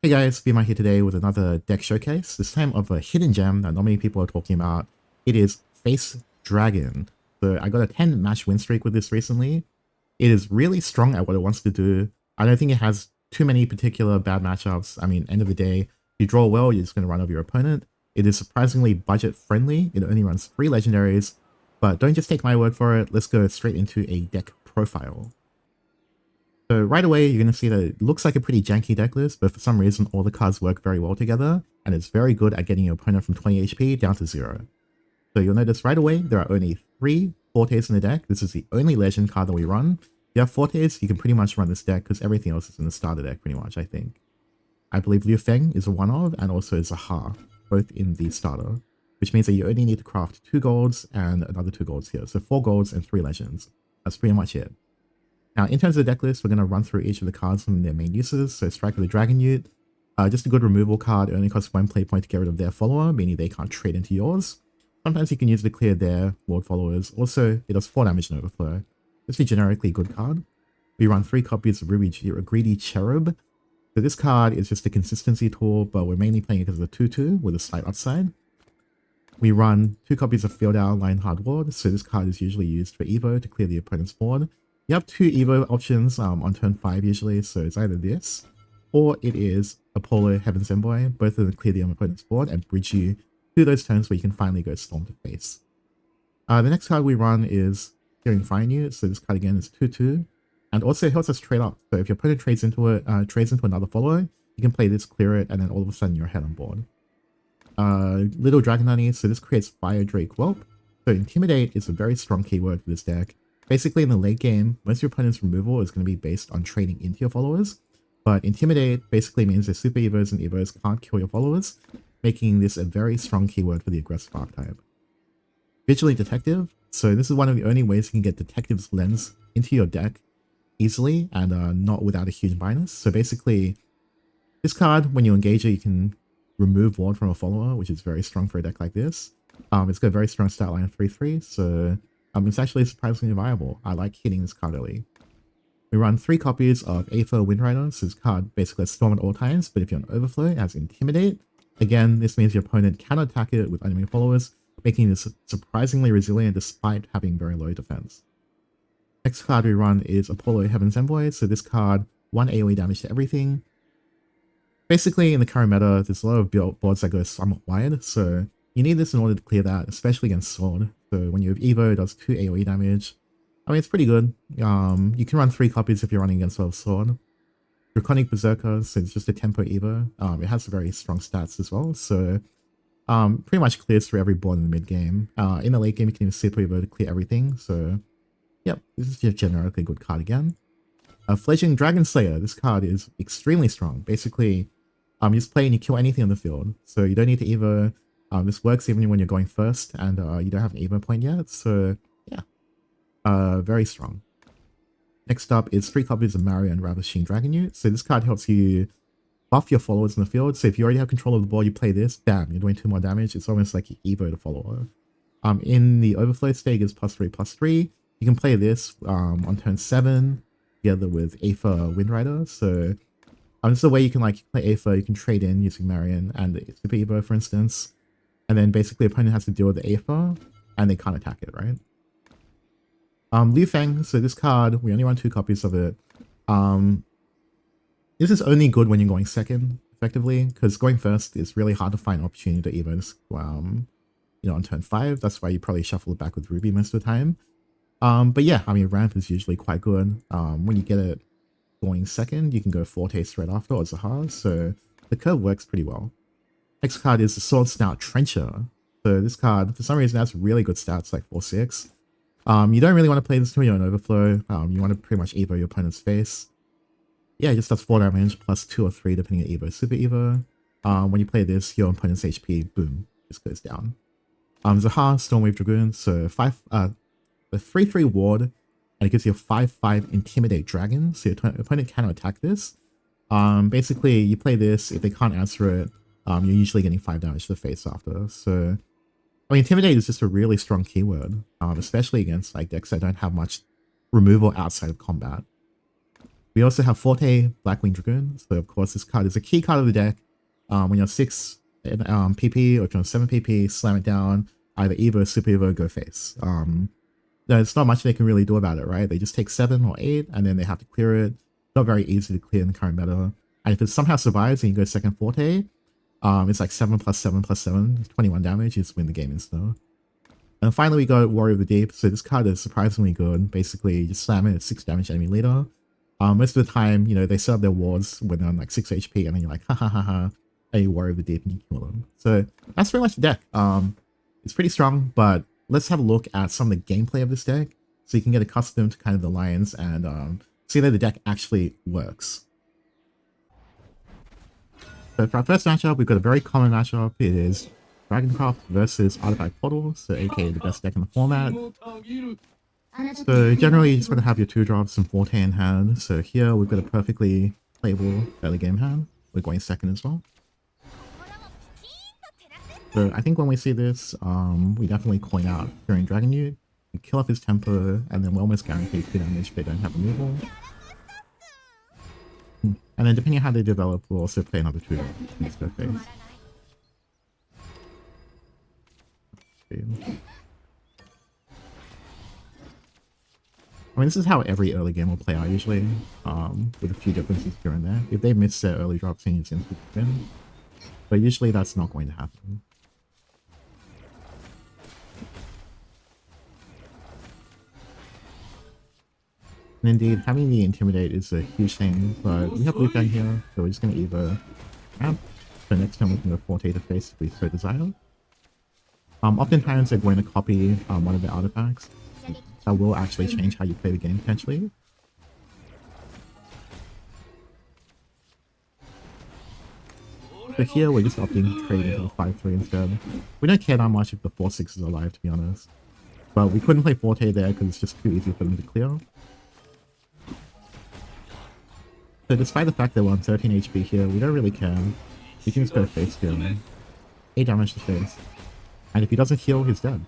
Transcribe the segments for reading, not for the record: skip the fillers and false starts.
Hey guys, BMI here today with another deck showcase, this time of a hidden gem that not many people are talking about. It is Face Dragon. So I got a 10 match win streak with this recently. It is really strong at what it wants to do. I don't think it has too many particular bad matchups. I mean, end of the day, if you draw well, you're just going to run over your opponent. It is surprisingly budget friendly. It only runs 3 legendaries, but don't just take my word for it. Let's go straight into a deck profile. So right away, you're going to see that it looks like a pretty janky deck list, but for some reason, all the cards work very well together, and it's very good at getting your opponent from 20 HP down to 0. So you'll notice right away, there are only 3 Fortes in the deck. This is the only legend card that we run. If you have Fortes, you can pretty much run this deck, because everything else is in the starter deck pretty much, I think. I believe Liu Feng is a one-of, and also Zaha, both in the starter, which means that you only need to craft 2 golds and another 2 golds here. So 4 golds and 3 legends. That's pretty much it. Now, in terms of the deck list, we're going to run through each of the cards from their main uses. So Striker the Dragon Ute, just a good removal card. It only costs 1 play point to get rid of their follower, meaning they can't trade into yours. Sometimes you can use it to clear their ward followers. Also, it does 4 damage in overflow. Just a generically good card. We run 3 copies of Greedy Cherub. So this card is just a consistency tool, but we're mainly playing it as a 2-2 with a slight upside. We run 2 copies of Field Owl Lionheart Ward. So this card is usually used for Evo to clear the opponent's board. You have 2 Evo options on turn 5 usually, so it's either this, or it is Apollo Heaven's Envoy. Both of them clear the opponent's board and bridge you to those turns where you can finally go Storm to face. The next card we run is Searing Fire Ute, so this card again is 2-2, and also it helps us trade up. So if your opponent trades into another follower, you can play this, clear it, and then all of a sudden you're ahead on board. Little Dragon Honey, so this creates Fire Drake Whelp. So Intimidate is a very strong keyword for this deck. Basically, in the late game, most of your opponent's removal is going to be based on trading into your followers, but Intimidate basically means that Super Evos and Evos can't kill your followers, making this a very strong keyword for the aggressive archetype. Vigilant Detective, so this is one of the only ways you can get Detective's Lens into your deck easily and not without a huge minus. So basically, this card, when you engage it, you can remove ward from a follower, which is very strong for a deck like this. It's got a very strong stat line of 3-3, so it's actually surprisingly viable. I like hitting this card early. We run 3 copies of Aether Windrider, so this card basically has Storm at all times, but if you're on Overflow, it has Intimidate. Again, this means your opponent cannot attack it with enemy followers, making this surprisingly resilient despite having very low defense. Next card we run is Apollo Heaven's Envoy, so this card, 1 AoE damage to everything. Basically, in the current meta, there's a lot of boards that go somewhat wide, so you need this in order to clear that, especially against Sword. So when you have Evo, it does 2 AoE damage. I mean, it's pretty good. You can run 3 copies if you're running against Sword. Draconic Berserker, so it's just a tempo Evo. It has very strong stats as well, so pretty much clears through every board in the mid game. In the late game, you can use Super Evo to clear everything, so yep, this is a generically good card again. Fledgling Dragon Slayer, this card is extremely strong. Basically, you just play and you kill anything on the field, so you don't need to Evo. This works even when you're going first and you don't have an Evo point yet, so yeah, very strong. Next up is 3 copies of Mario and Ravishing Dragon Ute. So this card helps you buff your followers in the field. So if you already have control of the board, you play this, bam, you're doing 2 more damage. It's almost like you Evo the follower. In the Overflow stage is +3/+3. You can play this on turn 7 together with Aether Windrider. So this is a way you can play Aether, you can trade in using Marion and Super Evo, for instance. And then basically the opponent has to deal with the Aether, and they can't attack it, right? Liu Feng, so this card, we only run 2 copies of it. This is only good when you're going second, effectively, because going first is really hard to find opportunity to Evos, on turn 5. That's why you probably shuffle it back with Ruby most of the time. But yeah, I mean, ramp is usually quite good. When you get it going second, you can go Forte straight after, or Zaha, so the curve works pretty well. Next card is the Sword Snout Trencher. So this card, for some reason, has really good stats, like 4-6. You don't really want to play this when you're on Overflow. You want to pretty much Evo your opponent's face. Yeah, it just does 4 damage, plus 2 or 3, depending on Evo, Super Evo. When you play this, your opponent's HP, boom, just goes down. Zaha, Stormwave Dragoon, so the 3-3 ward, and it gives you a 5-5 Intimidate Dragon, so your opponent cannot attack this. Basically, you play this, if they can't answer it, you're usually getting 5 damage to the face after. So, I mean, Intimidate is just a really strong keyword, especially against decks that don't have much removal outside of combat. We We also have Forte Blackwing Dragoon. So of course this card is a key card of the deck. When you're 6 PP or if you're 7 PP, slam it down, either Evo, Super Evo, go face. There's not much they can really do about it, right? They just take 7 or 8 and then they have to clear it. Not very easy to clear in the current meta. And if it somehow survives and you go second Forte, it's like 7 plus 7 plus 7, 21 damage, you just win the game insta. And finally we got Warrior of the Deep. So this card is surprisingly good. Basically, you just slam it at 6 damage enemy leader. Most of the time, you know, they set up their wards when they're on like 6 HP and then you're like, ha ha ha ha, and you Warrior of the Deep and you kill them. So that's pretty much the deck. It's pretty strong, but let's have a look at some of the gameplay of this deck so you can get accustomed to kind of the lines and see that the deck actually works. So for our first matchup, we've got a very common matchup. It is Runecraft versus Archetype Portal, so aka the best deck in the format. So generally you just want to have your 2-drops and Forte in hand. So here we've got a perfectly playable early game hand. We're going second as well. So I think when we see this, we definitely coin out during Dragon Ute. We kill off his tempo, and then we almost guarantee 2 damage if they don't have removal. And then depending on how they develop, we'll also play another 2 drops in this go phase. I mean, this is how every early game will play out usually, with a few differences here and there. If they miss their early drops, then you just instantly win. But usually that's not going to happen. And indeed, having the Intimidate is a huge thing, but we have Blue Fang here, so we're just going to either amp, so next time we can go Forte to face if we so desire. Oftentimes they're going to copy one of the artifacts. That will actually change how you play the game potentially. So here we're just opting to trade into the 5-3 instead. We don't care that much if the 4-6 is alive, to be honest. But we couldn't play Forte there because it's just too easy for them to clear. So despite the fact that we're on 13 HP here, we don't really care. We can just go face here. 8 damage to face. And if he doesn't heal, he's dead.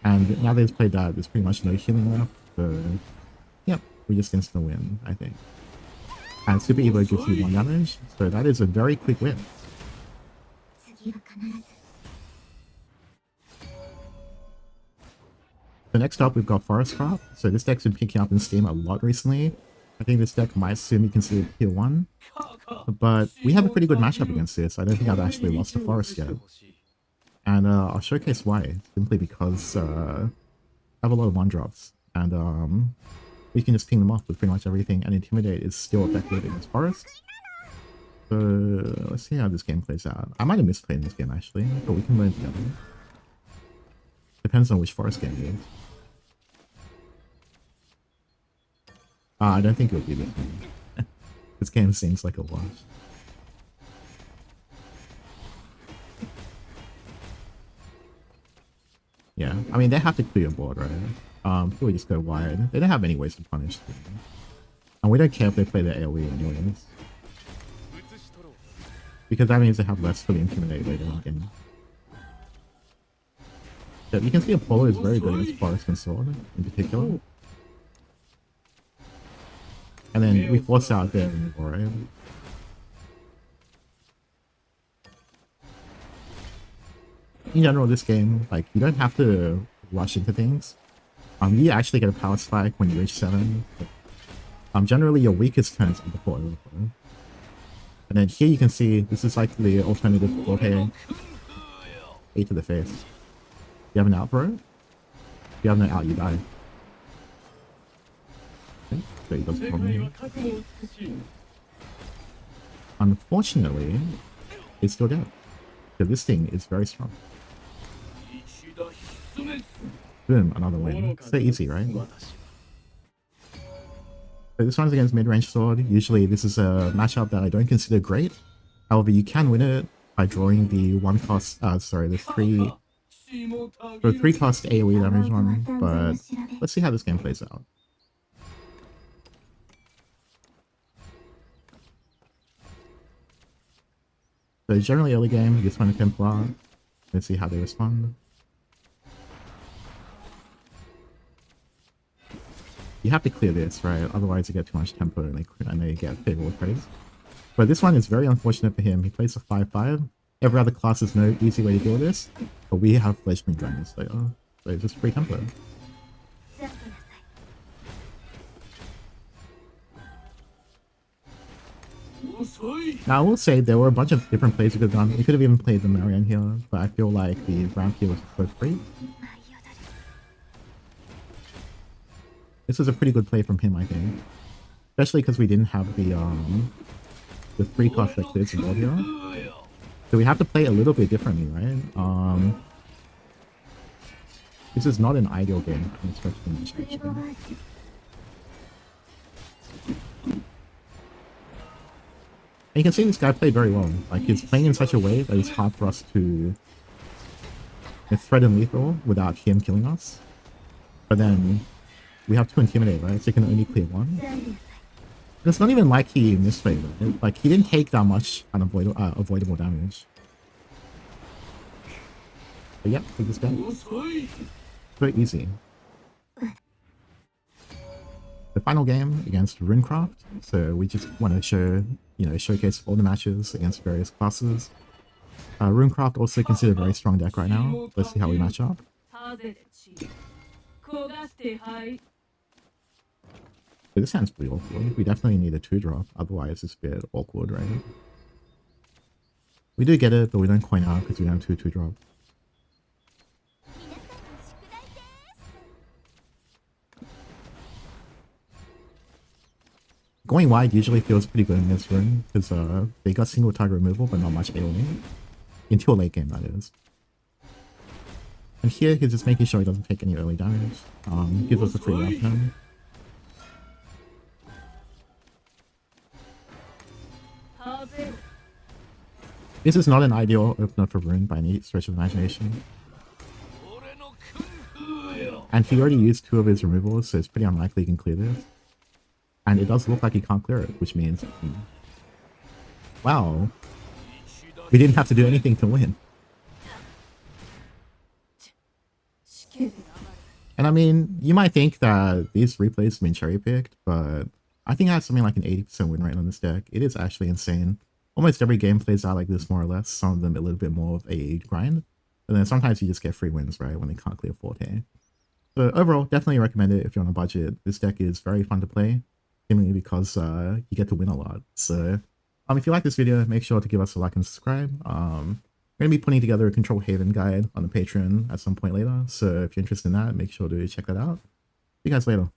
And now that he's played that, there's pretty much no healing left. So, yep, we just instant win, I think. And Super Evo gives you 1 damage, so that is a very quick win. So next up, we've got Forestcraft. So this deck's been picking up in Steam a lot recently. I think this deck might soon be considered tier 1. But we have a pretty good matchup against this. I don't think I've actually lost a Forest yet. And I'll showcase why, simply because I have a lot of 1-drops. And we can just ping them off with pretty much everything, and Intimidate is still effective against Forest. So let's see how this game plays out. I might have misplayed this game actually, but we can learn together. Depends on which Forest game it is. I don't think it'll be this one. This game seems like a wash. Yeah, I mean, they have to clear a board, right? So we just go wide. They don't have many ways to punish them. And we don't care if they play their AoE anyways. Because that means they have less for the Intimidate later in the game. Yeah, you can see Apollo is very good against Forest and Sword, in particular. And then we force out their removal, right? In general, this game, like, you don't have to rush into things. You actually get a power spike when you reach 7. Generally, your weakest turns are before overflow. And then here you can see, this is like the alternative to Forte. 8 to the face. You have an out, bro? If you have no out, you die. Okay, so he doesn't problem. Unfortunately, it's still dead. Because this thing is very strong. Boom, another win. So easy, right? So this one's against mid-range sword. Usually this is a matchup that I don't consider great. However, you can win it by drawing the 1-cost, the 3-cost AoE damage one, but let's see how this game plays out. So generally early game, you just want to Templar. Let's see how they respond. you have to clear this, right? Otherwise you get too much tempo and they get favorable trades. But this one is very unfortunate for him. He plays a 5-5. Every other class is no easy way to deal with this, but we have Legendary Dragon Slayer, so it's just free tempo. Now I will say there were a bunch of different plays we could have done. We could have even played the Marianne here, but I feel like the round here was so free. This was a pretty good play from him, I think. Especially because we didn't have the 3 cost that clears the board here. So we have to play a little bit differently, right? This is not an ideal game. And you can see this guy played very well. Like, he's playing in such a way that it's hard for us to threaten lethal without him killing us. But then we have to intimidate, right? So he can only clear 1. And it's not even like he misplayed, right? Like, he didn't take that much avoidable damage. But yeah, take this guy. Very easy. The final game against Runecraft. So we just want to show, showcase all the matches against various classes. Runecraft also considered a very strong deck right now. Let's see how we match up. So this hand's pretty awkward. We definitely need a 2-drop, otherwise it's a bit awkward, right? We do get it, but we don't coin out because we don't have 2-drop. Going wide usually feels pretty good in this run, because they got single target removal but not much AoE. Until late game, that is. And here he's just making sure he doesn't take any early damage. Gives us a free outcome. This is not an ideal opener for Rune by any stretch of imagination. And he already used 2 of his removals, so it's pretty unlikely he can clear this. And it does look like he can't clear it, which means... wow. We didn't have to do anything to win. And I mean, you might think that these replays have been cherry-picked, but I think I have something like an 80% win rate on this deck. It is actually insane. Almost every game plays out like this, more or less. Some of them a little bit more of a grind. And then sometimes you just get free wins, right, when they can't clear Forte. So overall, definitely recommend it if you're on a budget. This deck is very fun to play, mainly because you get to win a lot. So if you like this video, make sure to give us a like and subscribe. We're going to be putting together a Control Haven guide on the Patreon at some point later. So if you're interested in that, make sure to check that out. See you guys later.